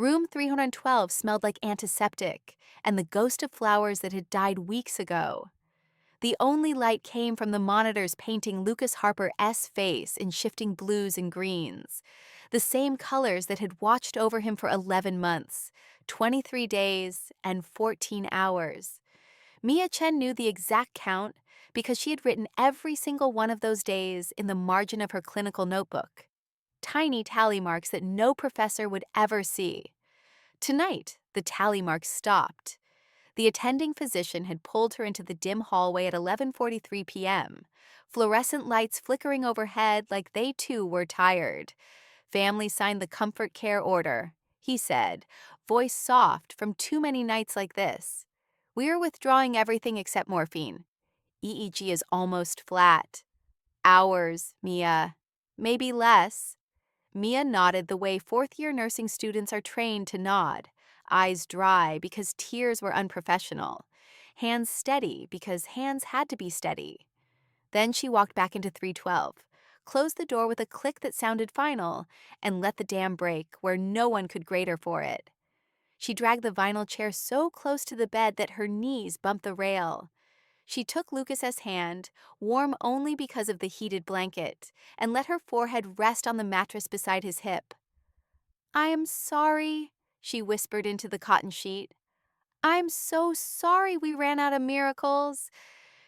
Room 312 smelled like antiseptic and the ghost of flowers that had died weeks ago. The only light came from the monitors painting Lucas Harper's face in shifting blues and greens, the same colors that had watched over him for 11 months, 23 days, and 14 hours. Mia Chen knew the exact count because she had written every single one of those days in the margin of her clinical notebook. Tiny tally marks that no professor would ever see. Tonight, the tally marks stopped. The attending physician had pulled her into the dim hallway at 11:43 p.m., fluorescent lights flickering overhead like they too were tired. Family signed the comfort care order, he said, voice soft from too many nights like this. We're withdrawing everything except morphine. EEG is almost flat. Hours, Mia. Maybe less. Mia nodded the way fourth-year nursing students are trained to nod, eyes dry because tears were unprofessional, hands steady because hands had to be steady. Then she walked back into 312, closed the door with a click that sounded final, and let the dam break where no one could grate her for it. She dragged the vinyl chair so close to the bed that her knees bumped the rail. She took Lucas's hand, warm only because of the heated blanket, and let her forehead rest on the mattress beside his hip. "I am sorry," she whispered into the cotton sheet. "I'm so sorry we ran out of miracles."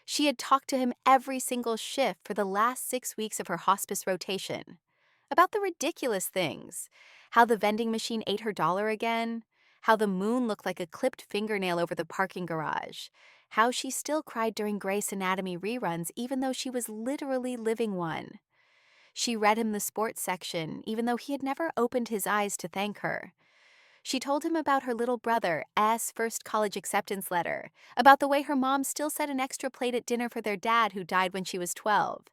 She had talked to him every single shift for the last 6 weeks of her hospice rotation. About the ridiculous things. How the vending machine ate her dollar again. How the moon looked like a clipped fingernail over the parking garage. How she still cried during Grey's Anatomy reruns even though she was literally living one. She read him the sports section even though he had never opened his eyes to thank her. She told him about her little brother's first college acceptance letter, about the way her mom still set an extra plate at dinner for their dad who died when she was 12.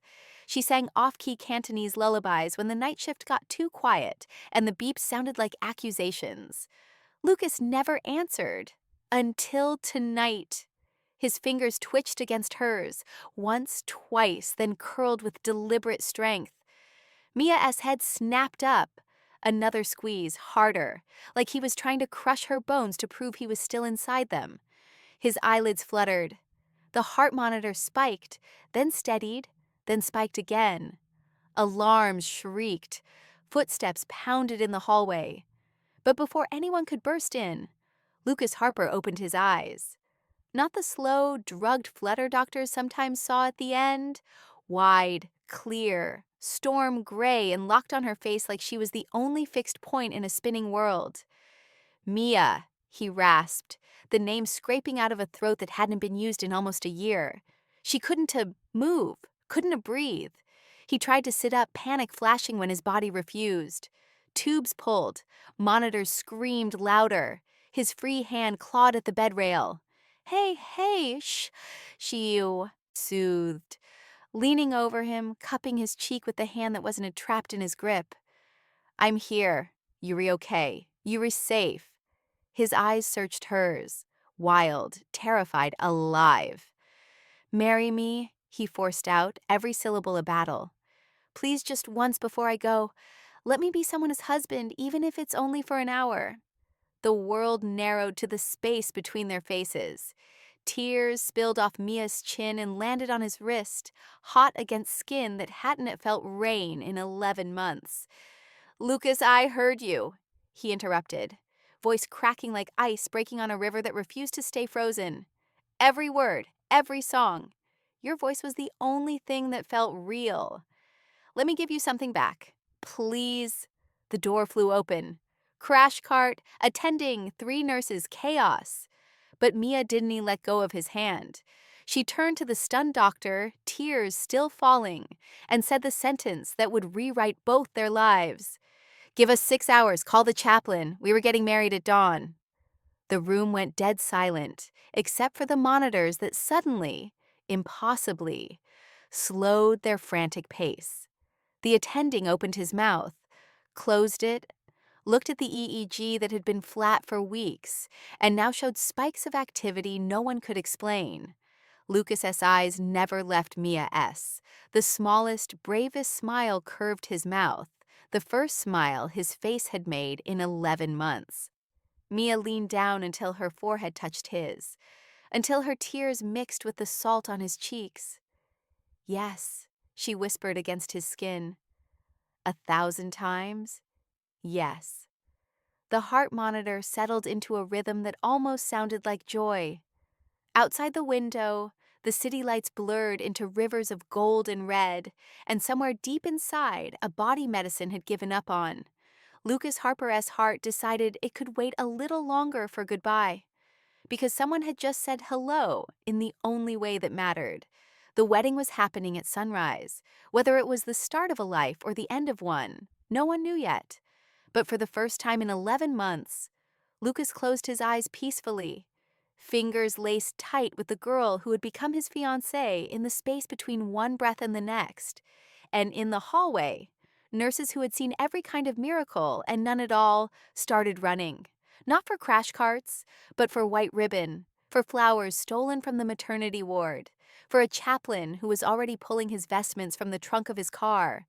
She sang off-key Cantonese lullabies when the night shift got too quiet and the beeps sounded like accusations. Lucas never answered. Until tonight. His fingers twitched against hers, once, twice, then curled with deliberate strength. Mia's head snapped up. Another squeeze, harder, like he was trying to crush her bones to prove he was still inside them. His eyelids fluttered. The heart monitor spiked, then steadied, then spiked again. Alarms shrieked. Footsteps pounded in the hallway. But before anyone could burst in, Lucas Harper opened his eyes. Not the slow, drugged flutter doctors sometimes saw at the end. Wide, clear, storm gray, and locked on her face like she was the only fixed point in a spinning world. "Mia," he rasped, the name scraping out of a throat that hadn't been used in almost a year. She couldn't move, couldn't breathe. He tried to sit up, panic flashing when his body refused. Tubes pulled, monitors screamed louder. His free hand clawed at the bed rail. "Hey, hey, shh," she soothed, leaning over him, cupping his cheek with the hand that wasn't trapped in his grip. "I'm here. You're okay. You're safe." His eyes searched hers, wild, terrified, alive. "Marry me," he forced out, every syllable a battle. "Please, just once before I go. Let me be someone's husband, even if it's only for an hour." The world narrowed to the space between their faces. Tears spilled off Mia's chin and landed on his wrist, hot against skin that hadn't felt rain in 11 months. "Lucas, I heard you," he interrupted, voice cracking like ice breaking on a river that refused to stay frozen. "Every word, every song. Your voice was the only thing that felt real. Let me give you something back. Please." The door flew open. Crash cart, attending, 3 nurses, chaos. But Mia didn't let go of his hand. She turned to the stunned doctor, tears still falling, and said the sentence that would rewrite both their lives. "Give us 6 hours, call the chaplain. We were getting married at dawn." The room went dead silent, except for the monitors that suddenly, impossibly, slowed their frantic pace. The attending opened his mouth, closed it, looked at the EEG that had been flat for weeks, and now showed spikes of activity no one could explain. Lucas's eyes never left Mia's. The smallest, bravest smile curved his mouth, the first smile his face had made in 11 months. Mia leaned down until her forehead touched his, until her tears mixed with the salt on his cheeks. Yes, she whispered against his skin. 1,000 times? Yes. The heart monitor settled into a rhythm that almost sounded like joy. Outside the window, the city lights blurred into rivers of gold and red, and somewhere deep inside, a body medicine had given up on. Lucas Harper's heart decided it could wait a little longer for goodbye, because someone had just said hello in the only way that mattered. The wedding was happening at sunrise. Whether it was the start of a life or the end of one, no one knew yet. But for the first time in 11 months, Lucas closed his eyes peacefully, fingers laced tight with the girl who had become his fiancée in the space between one breath and the next. And in the hallway, nurses who had seen every kind of miracle and none at all started running. Not for crash carts, but for white ribbon, for flowers stolen from the maternity ward, for a chaplain who was already pulling his vestments from the trunk of his car.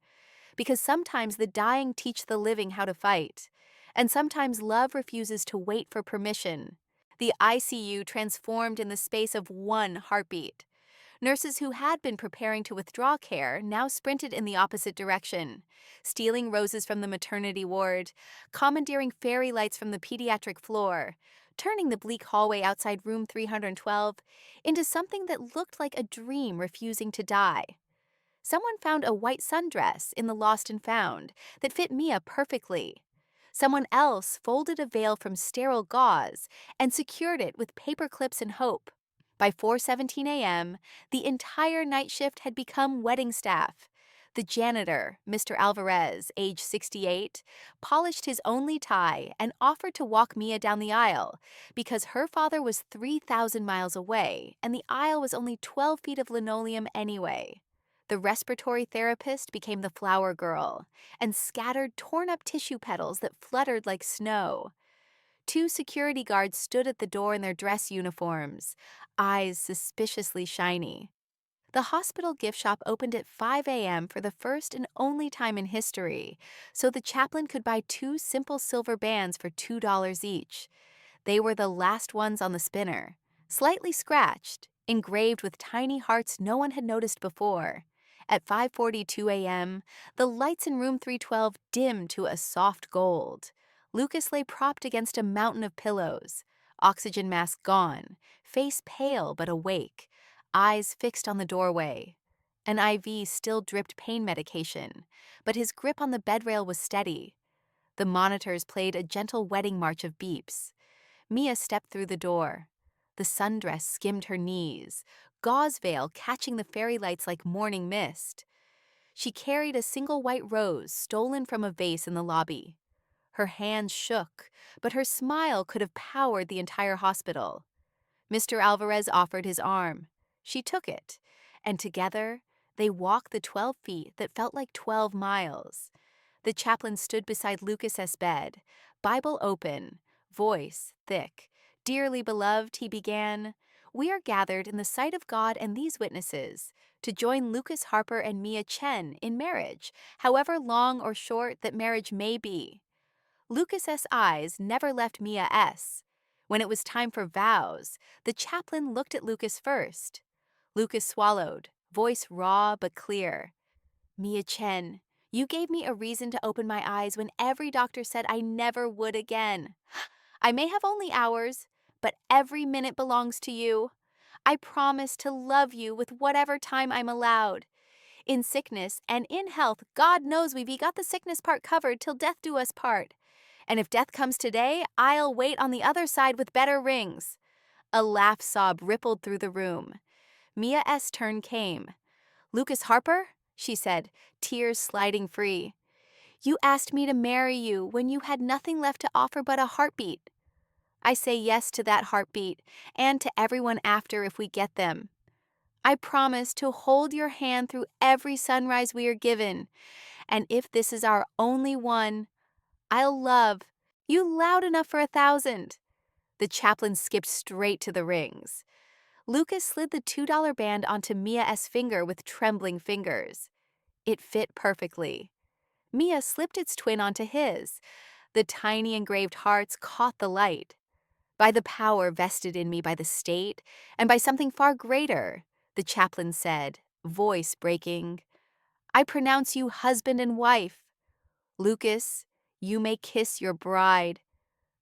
Because sometimes the dying teach the living how to fight, and sometimes love refuses to wait for permission. The ICU transformed in the space of one heartbeat. Nurses who had been preparing to withdraw care now sprinted in the opposite direction, stealing roses from the maternity ward, commandeering fairy lights from the pediatric floor, turning the bleak hallway outside room 312 into something that looked like a dream refusing to die. Someone found a white sundress in the lost and found that fit Mia perfectly. Someone else folded a veil from sterile gauze and secured it with paper clips and hope. By 4:17 a.m., the entire night shift had become wedding staff. The janitor, Mr. Alvarez, age 68, polished his only tie and offered to walk Mia down the aisle because her father was 3,000 miles away and the aisle was only 12 feet of linoleum anyway. The respiratory therapist became the flower girl and scattered torn-up tissue petals that fluttered like snow. 2 security guards stood at the door in their dress uniforms, eyes suspiciously shiny. The hospital gift shop opened at 5 a.m. for the first and only time in history, so the chaplain could buy 2 simple silver bands for $2 each. They were the last ones on the spinner, slightly scratched, engraved with tiny hearts no one had noticed before. At 5:42 a.m., the lights in room 312 dimmed to a soft gold. Lucas lay propped against a mountain of pillows, oxygen mask gone, face pale but awake, eyes fixed on the doorway. An IV still dripped pain medication, but his grip on the bedrail was steady. The monitors played a gentle wedding march of beeps. Mia stepped through the door. The sundress skimmed her knees, gauze veil catching the fairy lights like morning mist. She carried a single white rose stolen from a vase in the lobby. Her hands shook, but her smile could have powered the entire hospital. Mr. Alvarez offered his arm. She took it, and together they walked the 12 feet that felt like 12 miles. The chaplain stood beside Lucas's bed, Bible open, voice thick. Dearly beloved, he began, we are gathered in the sight of God and these witnesses to join Lucas Harper and Mia Chen in marriage, however long or short that marriage may be. Lucas's eyes never left Mia S. When it was time for vows, the chaplain looked at Lucas first. Lucas swallowed, voice raw but clear. Mia Chen, you gave me a reason to open my eyes when every doctor said I never would again. I may have only hours, but every minute belongs to you. I promise to love you with whatever time I'm allowed. In sickness and in health, God knows we've got the sickness part covered till death do us part. And if death comes today, I'll wait on the other side with better rings. A laugh sob rippled through the room. Mia's turn came. Lucas Harper, she said, tears sliding free. You asked me to marry you when you had nothing left to offer but a heartbeat. I say yes to that heartbeat, and to everyone after if we get them. I promise to hold your hand through every sunrise we are given, and if this is our only one, I'll love you loud enough for 1,000. The chaplain skipped straight to the rings. Lucas slid the $2 band onto Mia's finger with trembling fingers. It fit perfectly. Mia slipped its twin onto his. The tiny engraved hearts caught the light. By the power vested in me by the state, and by something far greater, the chaplain said, voice breaking, I pronounce you husband and wife. Lucas, you may kiss your bride.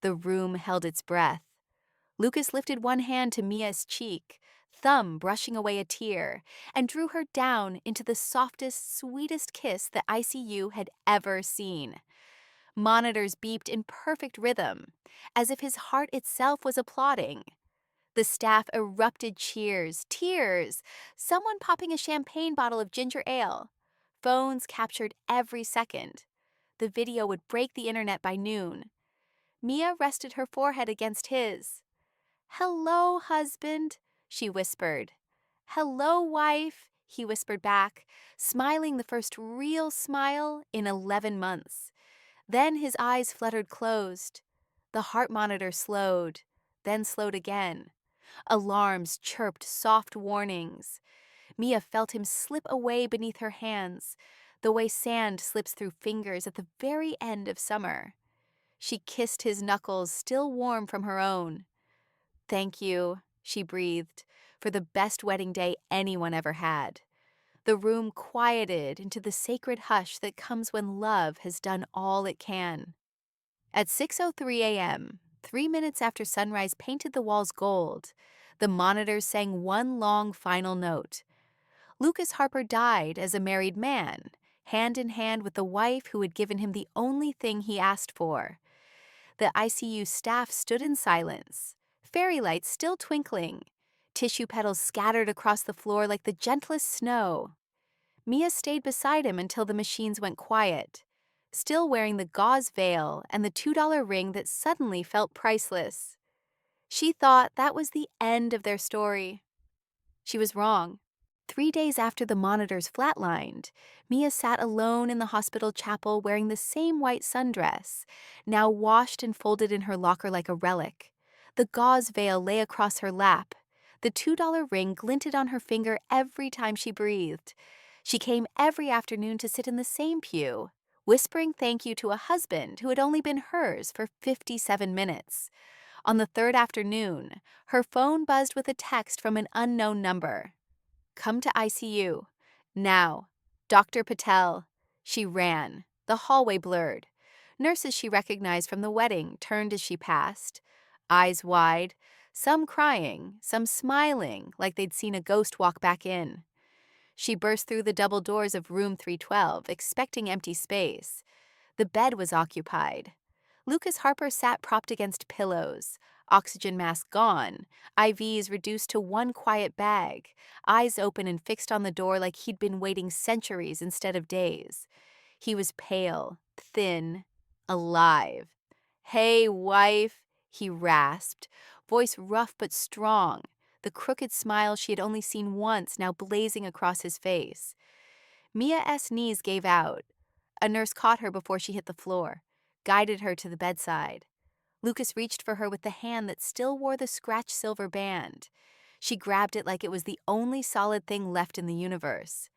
The room held its breath. Lucas lifted one hand to Mia's cheek, thumb brushing away a tear, and drew her down into the softest, sweetest kiss the ICU had ever seen. Monitors beeped in perfect rhythm, as if his heart itself was applauding. The staff erupted cheers, tears, someone popping a champagne bottle of ginger ale. Phones captured every second. The video would break the internet by noon. Mia rested her forehead against his. Hello, husband, she whispered. Hello, wife, he whispered back, smiling the first real smile in 11 months. Then his eyes fluttered closed. The heart monitor slowed, then slowed again. Alarms chirped soft warnings. Mia felt him slip away beneath her hands, the way sand slips through fingers at the very end of summer. She kissed his knuckles, still warm from her own. Thank you, she breathed, for the best wedding day anyone ever had. The room quieted into the sacred hush that comes when love has done all it can. At 6:03 a.m., 3 minutes after sunrise painted the walls gold, the monitors sang one long final note. Lucas Harper died as a married man, hand in hand with the wife who had given him the only thing he asked for. The ICU staff stood in silence, fairy lights still twinkling, tissue petals scattered across the floor like the gentlest snow. Mia stayed beside him until the machines went quiet, still wearing the gauze veil and the $2 ring that suddenly felt priceless. She thought that was the end of their story. She was wrong. 3 days after the monitors flatlined, Mia sat alone in the hospital chapel wearing the same white sundress, now washed and folded in her locker like a relic. The gauze veil lay across her lap. The $2 ring glinted on her finger every time she breathed. She came every afternoon to sit in the same pew, whispering thank you to a husband who had only been hers for 57 minutes. On the third afternoon, her phone buzzed with a text from an unknown number. Come to ICU. Now. Dr. Patel. She ran. The hallway blurred. Nurses she recognized from the wedding turned as she passed, eyes wide, some crying, some smiling like they'd seen a ghost walk back in. She burst through the double doors of room 312, expecting empty space. The bed was occupied. Lucas Harper sat propped against pillows, oxygen mask gone, IVs reduced to one quiet bag, eyes open and fixed on the door like he'd been waiting centuries instead of days. He was pale, thin, alive. Hey, wife, he rasped, voice rough but strong, the crooked smile she had only seen once now blazing across his face. Mia's knees gave out. A nurse caught her before she hit the floor, guided her to the bedside. Lucas reached for her with the hand that still wore the scratched silver band. She grabbed it like it was the only solid thing left in the universe.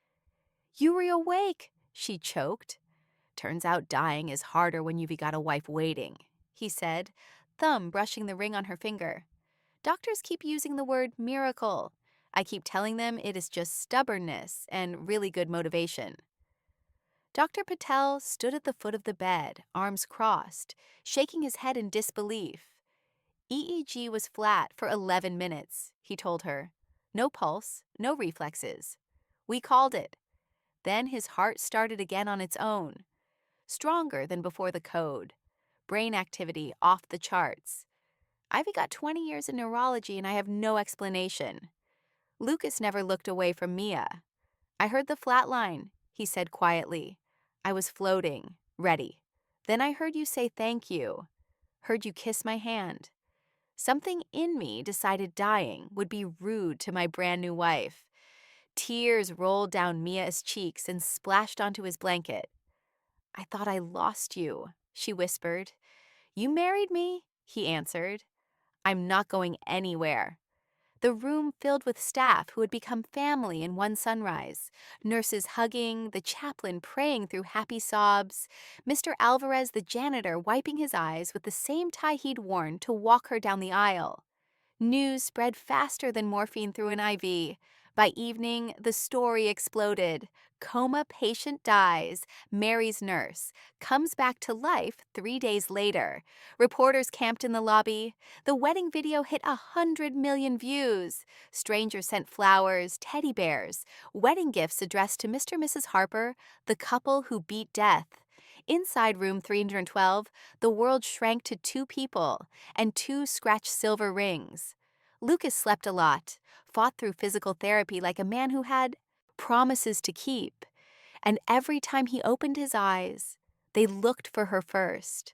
You were awake, she choked. Turns out dying is harder when you've got a wife waiting, he said, thumb brushing the ring on her finger. Doctors keep using the word miracle. I keep telling them it is just stubbornness and really good motivation. Dr. Patel stood at the foot of the bed, arms crossed, shaking his head in disbelief. EEG was flat for 11 minutes, he told her. No pulse, no reflexes. We called it. Then his heart started again on its own. Stronger than before the code. Brain activity off the charts. I've got 20 years in neurology and I have no explanation. Lucas never looked away from Mia. I heard the flat line, he said quietly. I was floating, ready. Then I heard you say thank you. Heard you kiss my hand. Something in me decided dying would be rude to my brand new wife. Tears rolled down Mia's cheeks and splashed onto his blanket. I thought I lost you, she whispered. You married me, he answered. I'm not going anywhere. The room filled with staff who had become family in one sunrise, nurses hugging, the chaplain praying through happy sobs, Mr. Alvarez, the janitor, wiping his eyes with the same tie he'd worn to walk her down the aisle. News spread faster than morphine through an IV. By evening, the story exploded. Coma patient dies. Marries nurse. Comes back to life 3 days later. Reporters camped in the lobby. The wedding video hit 100 million views. Strangers sent flowers, teddy bears, wedding gifts addressed to Mr. and Mrs. Harper, the couple who beat death. Inside room 312, the world shrank to 2 people and 2 scratched silver rings. Lucas slept a lot, fought through physical therapy like a man who had promises to keep, and every time he opened his eyes, they looked for her first.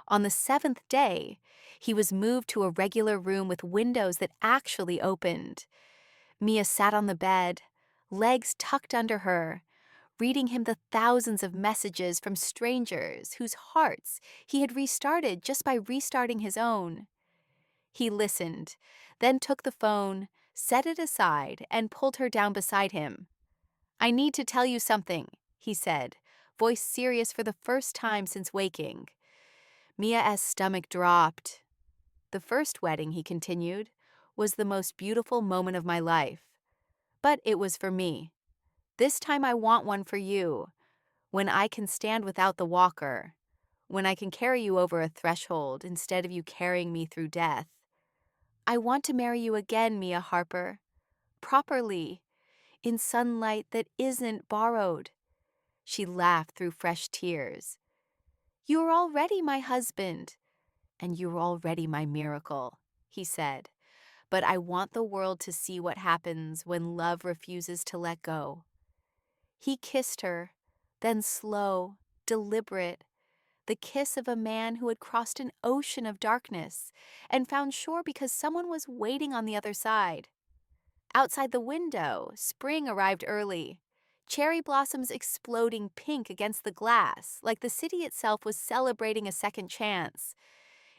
On the 7th day, he was moved to a regular room with windows that actually opened. Mia sat on the bed, legs tucked under her, reading him the thousands of messages from strangers whose hearts he had restarted just by restarting his own. He listened, then took the phone, set it aside, and pulled her down beside him. "I need to tell you something," he said, voice serious for the first time since waking. Mia's stomach dropped. "The first wedding," he continued, "was the most beautiful moment of my life. But it was for me. This time I want one for you, when I can stand without the walker, when I can carry you over a threshold instead of you carrying me through death. I want to marry you again, Mia Harper, properly, in sunlight that isn't borrowed." She laughed through fresh tears. "You are already my husband, and you're already my miracle," he said. "But I want the world to see what happens when love refuses to let go." He kissed her, then slow, deliberate, the kiss of a man who had crossed an ocean of darkness and found shore because someone was waiting on the other side. Outside the window, spring arrived early, cherry blossoms exploding pink against the glass, like the city itself was celebrating a second chance.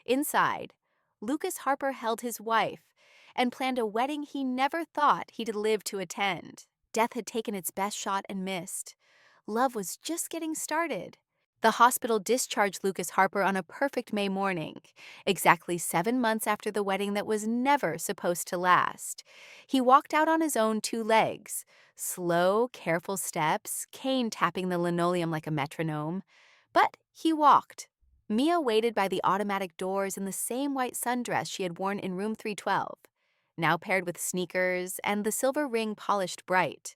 Inside, Lucas Harper held his wife and planned a wedding he never thought he'd live to attend. Death had taken its best shot and missed. Love was just getting started. The hospital discharged Lucas Harper on a perfect May morning, exactly 7 months after the wedding that was never supposed to last. He walked out on his own 2 legs, slow, careful steps, cane tapping the linoleum like a metronome. But he walked. Mia waited by the automatic doors in the same white sundress she had worn in room 312, now paired with sneakers and the silver ring polished bright.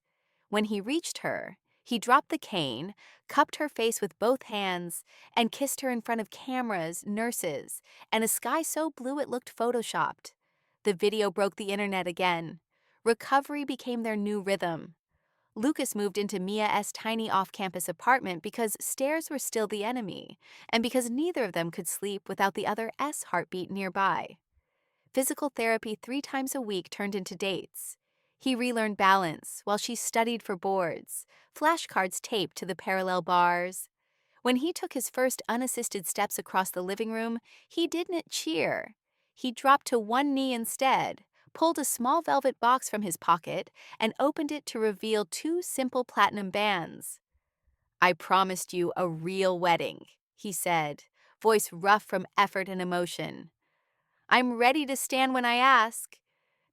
When he reached her, he dropped the cane, cupped her face with both hands, and kissed her in front of cameras, nurses, and a sky so blue it looked photoshopped. The video broke the internet again. Recovery became their new rhythm. Lucas moved into Mia's tiny off-campus apartment because stairs were still the enemy, and because neither of them could sleep without the other's heartbeat nearby. Physical therapy 3 times a week turned into dates. He relearned balance while she studied for boards, flashcards taped to the parallel bars. When he took his first unassisted steps across the living room, he didn't cheer. He dropped to one knee instead, pulled a small velvet box from his pocket, and opened it to reveal 2 simple platinum bands. "I promised you a real wedding," he said, voice rough from effort and emotion. "I'm ready to stand when I ask.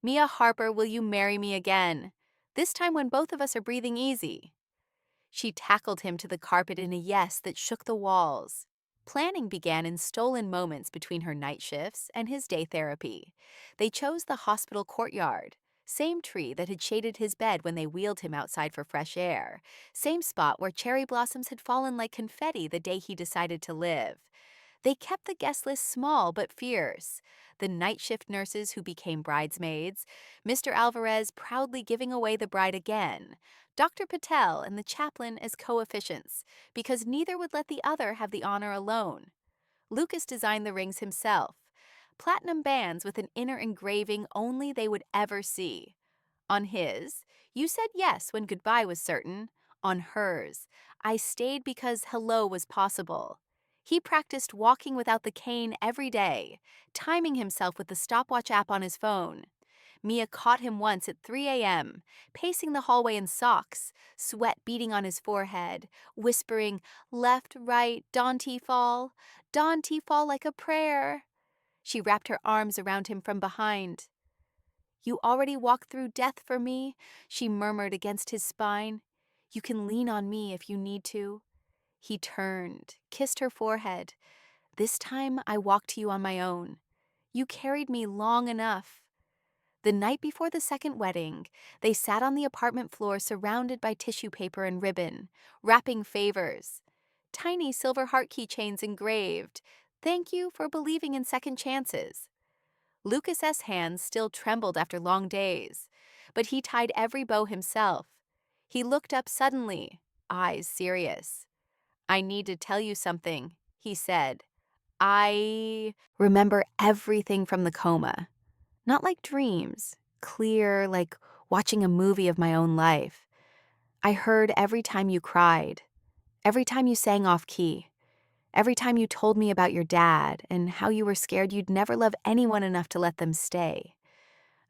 Mia Harper, will you marry me again? This time when both of us are breathing easy." She tackled him to the carpet in a yes that shook the walls. Planning began in stolen moments between her night shifts and his day therapy. They chose the hospital courtyard, same tree that had shaded his bed when they wheeled him outside for fresh air, same spot where cherry blossoms had fallen like confetti the day he decided to live. They kept the guest list small but fierce. The night shift nurses who became bridesmaids, Mr. Alvarez proudly giving away the bride again, Dr. Patel and the chaplain as co-officiants, because neither would let the other have the honor alone. Lucas designed the rings himself, platinum bands with an inner engraving only they would ever see. On his, "You said yes when goodbye was certain." On hers, "I stayed because hello was possible." He practiced walking without the cane every day, timing himself with the stopwatch app on his phone. Mia caught him once at 3 a.m., pacing the hallway in socks, sweat beading on his forehead, whispering, "Left, right, Daunty fall like a prayer." She wrapped her arms around him from behind. "You already walked through death for me," she murmured against his spine. "You can lean on me if you need to." He turned, kissed her forehead. "This time I walked to you on my own. You carried me long enough." The night before the second wedding, they sat on the apartment floor surrounded by tissue paper and ribbon, wrapping favors. Tiny silver heart keychains engraved, "Thank you for believing in second chances." Lucas's hands still trembled after long days, but he tied every bow himself. He looked up suddenly, eyes serious. "I need to tell you something," he said. "I remember everything from the coma. Not like dreams, clear, like watching a movie of my own life. I heard every time you cried, every time you sang off key, every time you told me about your dad and how you were scared you'd never love anyone enough to let them stay.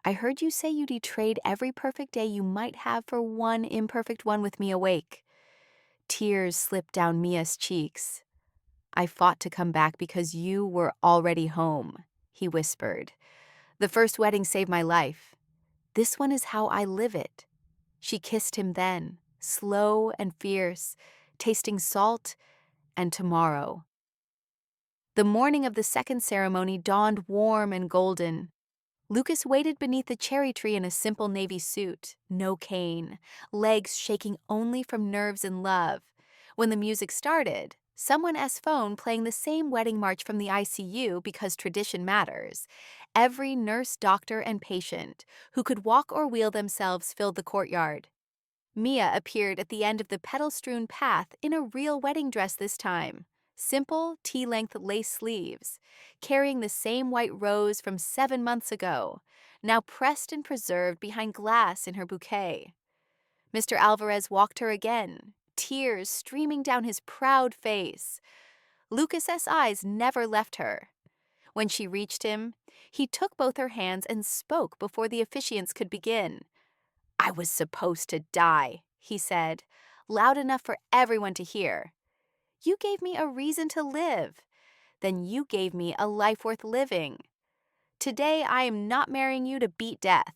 I heard you say you'd trade every perfect day you might have for one imperfect one with me awake." Tears slipped down Mia's cheeks. "I fought to come back because you were already home," he whispered. "The first wedding saved my life. This one is how I live it." She kissed him then, slow and fierce, tasting salt and tomorrow. The morning of the second ceremony dawned warm and golden. Lucas waited beneath the cherry tree in a simple navy suit, no cane, legs shaking only from nerves and love. When the music started, someone's phone playing the same wedding march from the ICU because tradition matters. Every nurse, doctor, and patient who could walk or wheel themselves filled the courtyard. Mia appeared at the end of the petal-strewn path in a real wedding dress this time. Simple, tea-length lace sleeves, carrying the same white rose from 7 months ago, now pressed and preserved behind glass in her bouquet. Mr. Alvarez walked her again, tears streaming down his proud face. Lucas's eyes never left her. When she reached him, he took both her hands and spoke before the officiants could begin. "I was supposed to die," he said, loud enough for everyone to hear. "You gave me a reason to live. Then you gave me a life worth living. Today I am not marrying you to beat death.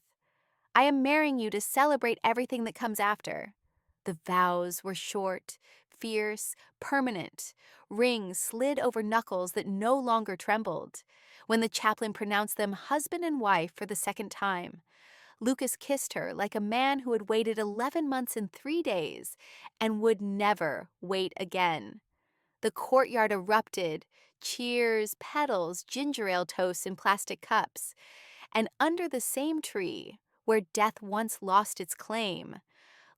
I am marrying you to celebrate everything that comes after." The vows were short, fierce, permanent. Rings slid over knuckles that no longer trembled. When the chaplain pronounced them husband and wife for the second time, Lucas kissed her like a man who had waited 11 months and 3 days and would never wait again. The courtyard erupted, cheers, petals, ginger ale toasts in plastic cups. And under the same tree, where death once lost its claim,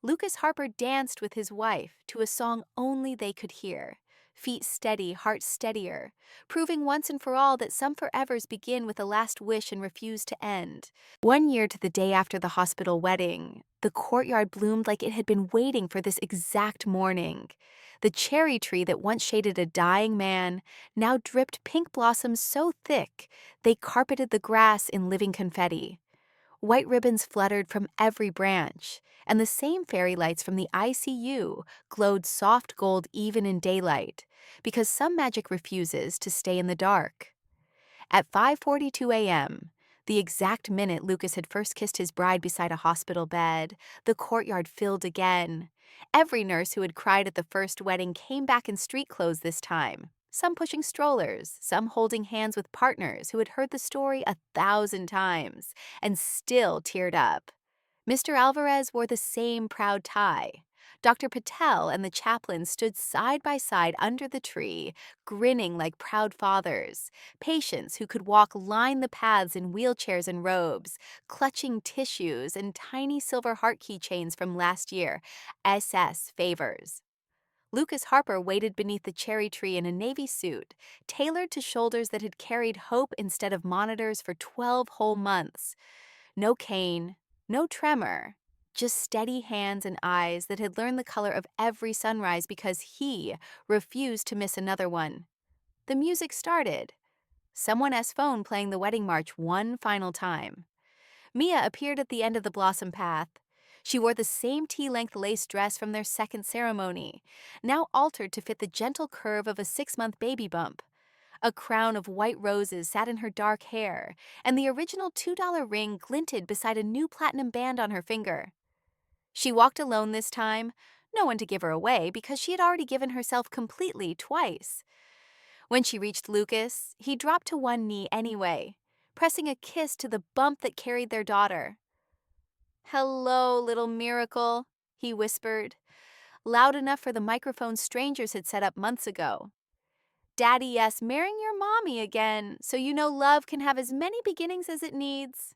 Lucas Harper danced with his wife to a song only they could hear. Feet steady, heart steadier, proving once and for all that some forevers begin with a last wish and refuse to end. 1 year to the day after the hospital wedding, the courtyard bloomed like it had been waiting for this exact morning. The cherry tree that once shaded a dying man now dripped pink blossoms so thick they carpeted the grass in living confetti. White ribbons fluttered from every branch, and the same fairy lights from the ICU glowed soft gold even in daylight, because some magic refuses to stay in the dark. At 5:42 a.m., the exact minute Lucas had first kissed his bride beside a hospital bed, the courtyard filled again. Every nurse who had cried at the first wedding came back in street clothes this time, some pushing strollers, some holding hands with partners who had heard the story 1,000 times and still teared up. Mr. Alvarez wore the same proud tie. Dr. Patel and the chaplain stood side by side under the tree, grinning like proud fathers. Patients who could walk lined the paths in wheelchairs and robes, clutching tissues and tiny silver heart keychains from last year, SS favors. Lucas Harper waited beneath the cherry tree in a navy suit, tailored to shoulders that had carried hope instead of monitors for 12 whole months. No cane, no tremor, just steady hands and eyes that had learned the color of every sunrise because he refused to miss another one. The music started. Someone's phone playing the wedding march one final time. Mia appeared at the end of the blossom path. She wore the same tea-length lace dress from their second ceremony, now altered to fit the gentle curve of a 6-month baby bump. A crown of white roses sat in her dark hair, and the original $2 ring glinted beside a new platinum band on her finger. She walked alone this time, no one to give her away because she had already given herself completely twice. When she reached Lucas, he dropped to one knee anyway, pressing a kiss to the bump that carried their daughter. "Hello, little miracle," he whispered, loud enough for the microphone strangers had set up months ago. "Daddy, yes, marrying your mommy again, so you know love can have as many beginnings as it needs."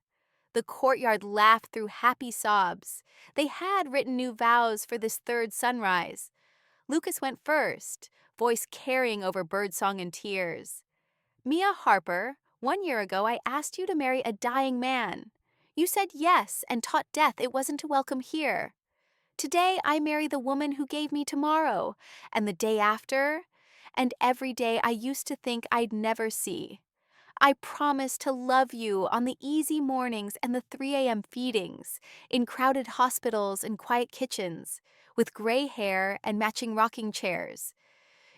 The courtyard laughed through happy sobs. They had written new vows for this third sunrise. Lucas went first, voice carrying over birdsong and tears. "Mia Harper, 1 year ago I asked you to marry a dying man. You said yes and taught death it wasn't to welcome here. Today I marry the woman who gave me tomorrow, and the day after, and every day I used to think I'd never see. I promise to love you on the easy mornings and the 3 a.m. feedings, in crowded hospitals and quiet kitchens, with gray hair and matching rocking chairs.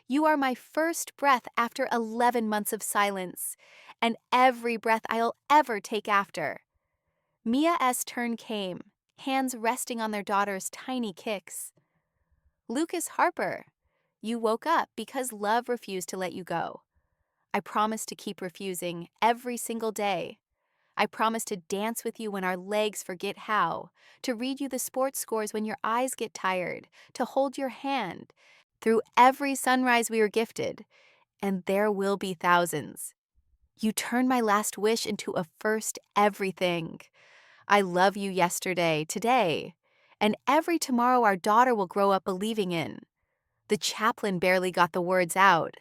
You are my first breath after 11 months of silence, and every breath I'll ever take after." Mia's turn came, hands resting on their daughter's tiny kicks. "Lucas Harper, you woke up because love refused to let you go. I promise to keep refusing every single day. I promise to dance with you when our legs forget how, to read you the sports scores when your eyes get tired, to hold your hand through every sunrise we were gifted, and there will be thousands. You turned my last wish into a first everything. I love you yesterday, today, and every tomorrow our daughter will grow up believing in." The chaplain barely got the words out.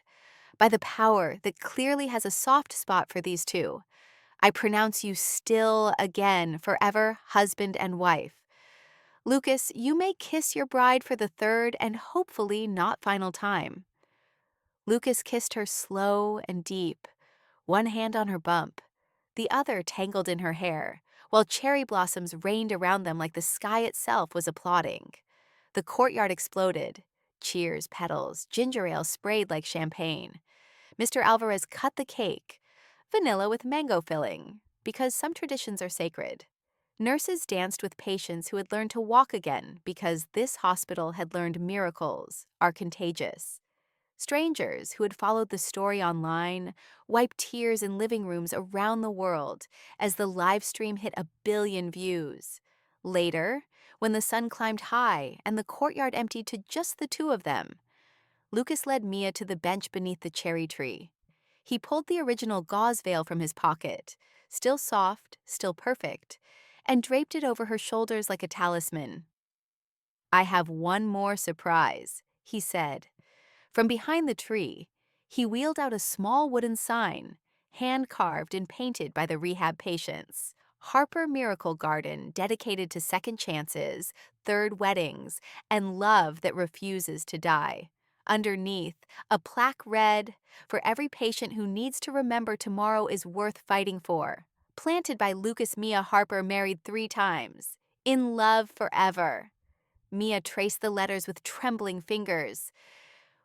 "By the power that clearly has a soft spot for these two, I pronounce you still again, forever, husband and wife. Lucas, you may kiss your bride for the third and hopefully not final time." Lucas kissed her slow and deep, one hand on her bump, the other tangled in her hair, while cherry blossoms rained around them like the sky itself was applauding. The courtyard exploded. Cheers, petals, ginger ale sprayed like champagne. Mr. Alvarez cut the cake, vanilla with mango filling, because some traditions are sacred. Nurses danced with patients who had learned to walk again because this hospital had learned miracles are contagious. Strangers who had followed the story online wiped tears in living rooms around the world as the live stream hit 1 billion views. Later, when the sun climbed high and the courtyard emptied to just the two of them, Lucas led Mia to the bench beneath the cherry tree. He pulled the original gauze veil from his pocket, still soft, still perfect, and draped it over her shoulders like a talisman. "I have one more surprise," he said. From behind the tree, he wheeled out a small wooden sign, hand-carved and painted by the rehab patients. "Harper Miracle Garden, dedicated to second chances, third weddings, and love that refuses to die." Underneath, a plaque read, "For every patient who needs to remember tomorrow is worth fighting for." Planted by Lucas Mia Harper, married 3 times. In love forever. Mia traced the letters with trembling fingers.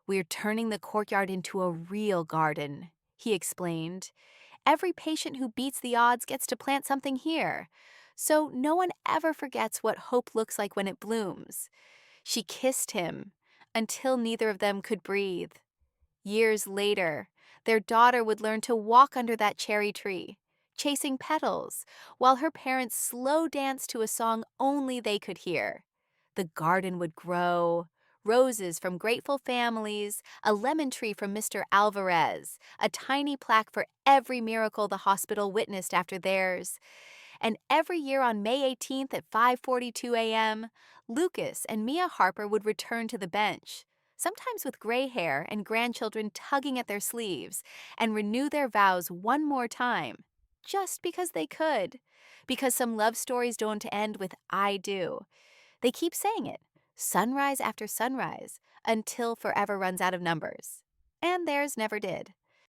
"We're turning the courtyard into a real garden," he explained. "Every patient who beats the odds gets to plant something here, so no one ever forgets what hope looks like when it blooms." She kissed him until neither of them could breathe. Years later, their daughter would learn to walk under that cherry tree, chasing petals, while her parents slow danced to a song only they could hear. The garden would grow. Roses from grateful families, a lemon tree from Mr. Alvarez, a tiny plaque for every miracle the hospital witnessed after theirs. And every year on May 18th at 5:42 a.m., Lucas and Mia Harper would return to the bench, sometimes with gray hair and grandchildren tugging at their sleeves, and renew their vows one more time, just because they could. Because some love stories don't end with "I do." They keep saying it, sunrise after sunrise, until forever runs out of numbers. And theirs never did.